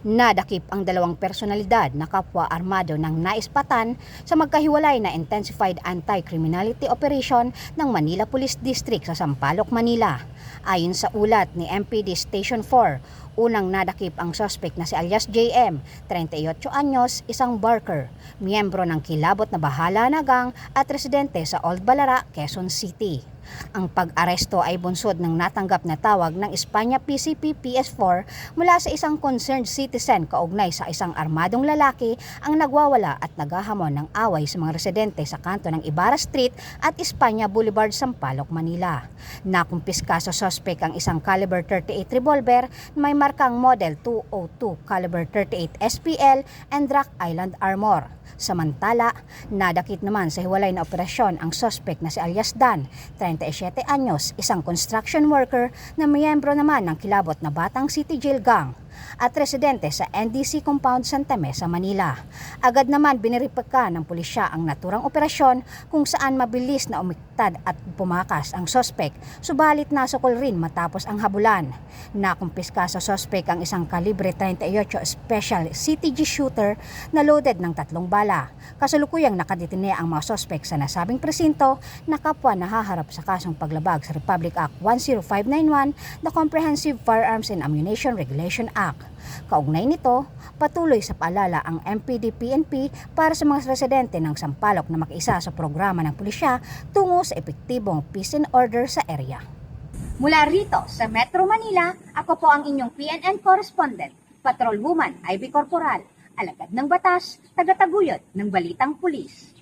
Nadakip ang dalawang personalidad na kapwa armado ng naispatan sa magkahiwalay na Intensified Anti-Criminality Operation ng Manila Police District sa Sampaloc, Manila. Ayon sa ulat ni MPD Station 4, unang nadakip ang suspect na si alias JM, 38 anyos, isang barker, miyembro ng kilabot na Bahala na Gang at residente sa Old Balara, Quezon City. Ang pag-aresto ay bunsod ng natanggap na tawag ng Espanya PCP PS4 mula sa isang concerned citizen kaugnay sa isang armadong lalaki ang nagwawala at naghahamon ng away sa mga residente sa kanto ng Ibarra Street at Espanya Boulevard, Sampaloc, Manila. Nakumpiska sa suspect ang isang caliber 38 revolver na may markang model 202 caliber 38 SPL and Rock Island Armor. Samantala, nadakit naman sa hiwalay na operasyon ang suspect na si alias Dan, 37 anyos, isang construction worker na miyembro naman ng kilabot na Batang City Jail Gang at residente sa NDC Compound Santa Mesa, Manila. Agad naman biniripaka ng pulisya ang naturang operasyon kung saan mabilis na umiktad at pumakas ang suspect, subalit nasukol rin matapos ang habulan. Nakumpiska sa suspect ang isang kalibre 38 special CTG shooter na loaded ng 3 bala. Kasalukuyang nakadetine ang mga suspect sa nasabing presinto na kapwa nahaharap sa kasong paglabag sa Republic Act 10591, the Comprehensive Firearms and Ammunition Regulation Act. Kaugnay nito, patuloy sa paalala ang MPD-PNP para sa mga residente ng Sampaloc na makiisa sa programa ng pulisya tungo sa epektibong peace and order sa area. Mula rito sa Metro Manila, ako po ang inyong PNN correspondent, Patrolwoman Ivy Corporal, alagad ng batas, tagataguyod ng balitang pulis.